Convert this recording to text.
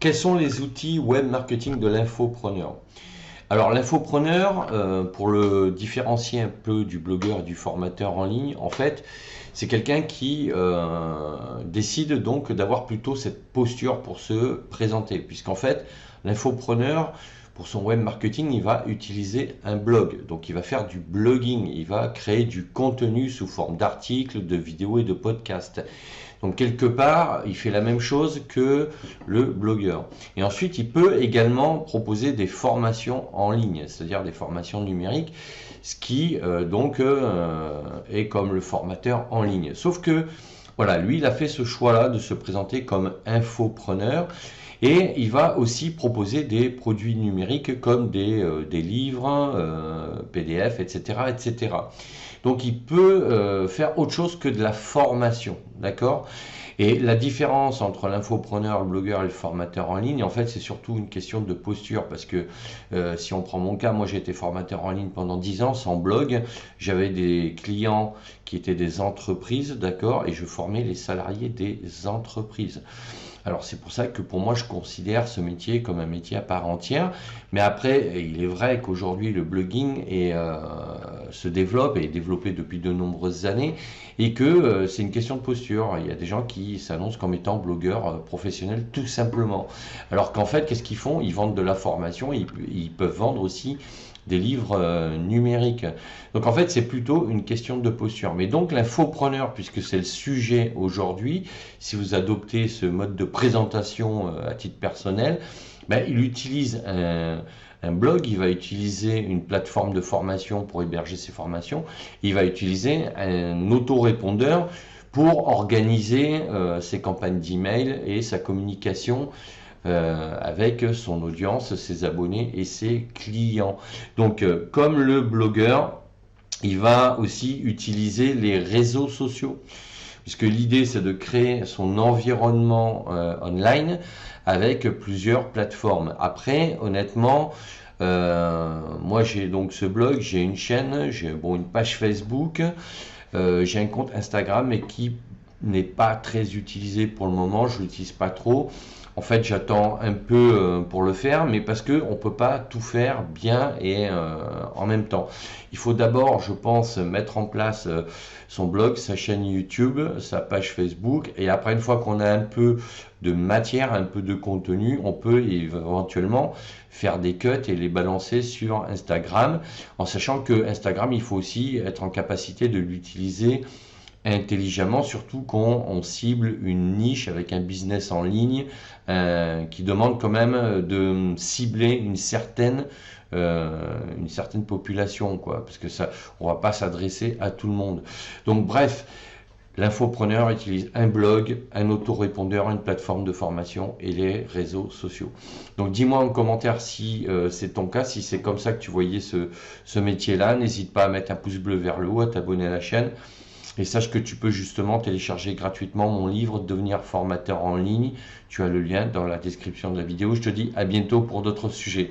Quels sont les outils web marketing de l'infopreneur? Alors l'infopreneur, pour le différencier un peu du blogueur et du formateur en ligne, en fait, c'est quelqu'un qui décide donc d'avoir plutôt cette posture pour se présenter, puisqu'en fait, l'infopreneur, pour son web marketing, il va utiliser un blog. Donc il va faire du blogging, il va créer du contenu sous forme d'articles, de vidéos et de podcasts. Donc quelque part, il fait la même chose que le blogueur. Et ensuite, il peut également proposer des formations en ligne, c'est-à-dire des formations numériques, ce qui est comme le formateur en ligne. Sauf que, voilà, lui, il a fait ce choix-là de se présenter comme infopreneur. Et il va aussi proposer des produits numériques comme des livres, PDF, etc., etc. Donc il peut faire autre chose que de la formation, d'accord? Et la différence entre l'infopreneur, le blogueur et le formateur en ligne, en fait, c'est surtout une question de posture. Parce que si on prend mon cas, moi j'ai été formateur en ligne pendant 10 ans sans blog. J'avais des clients qui étaient des entreprises, d'accord? Et je formais les salariés des entreprises. Alors c'est pour ça que pour moi je considère ce métier comme un métier à part entière. Mais après, il est vrai qu'aujourd'hui le blogging se développe et est développé depuis de nombreuses années et que c'est une question de posture. Il y a des gens qui s'annoncent comme étant blogueurs professionnels tout simplement. Alors qu'en fait, qu'est-ce qu'ils font? Ils vendent de la formation et ils peuvent vendre aussi des livres numériques. Donc en fait, c'est plutôt une question de posture. Mais donc l'infopreneur, puisque c'est le sujet aujourd'hui, si vous adoptez ce mode de présentation à titre personnel, ben, il utilise un blog, il va utiliser une plateforme de formation pour héberger ses formations, il va utiliser un autorépondeur pour organiser ses campagnes d'email et sa communication avec son audience, ses abonnés et ses clients. Donc, comme le blogueur, il va aussi utiliser les réseaux sociaux, puisque l'idée c'est de créer son environnement online avec plusieurs plateformes. Après, honnêtement, moi j'ai donc ce blog, j'ai une chaîne, j'ai une page Facebook, j'ai un compte Instagram, mais qui n'est pas très utilisé pour le moment, je l'utilise pas trop. En fait, j'attends un peu pour le faire, mais parce que on peut pas tout faire bien et en même temps. Il faut d'abord, je pense, mettre en place son blog, sa chaîne YouTube, sa page Facebook, et après, une fois qu'on a un peu de matière, un peu de contenu, on peut éventuellement faire des cuts et les balancer sur Instagram, en sachant que Instagram, il faut aussi être en capacité de l'utiliser intelligemment, surtout quand on cible une niche avec un business en ligne qui demande quand même de cibler une certaine population, quoi, parce que ça, on va pas s'adresser à tout le monde. Donc bref, l'infopreneur utilise un blog, un autorépondeur, une plateforme de formation et les réseaux sociaux. Donc dis-moi en commentaire si c'est ton cas, si c'est comme ça que tu voyais ce métier-là. N'hésite pas à mettre un pouce bleu vers le haut, à t'abonner à la chaîne. Et sache que tu peux justement télécharger gratuitement mon livre Devenir formateur en ligne. Tu as le lien dans la description de la vidéo. Je te dis à bientôt pour d'autres sujets.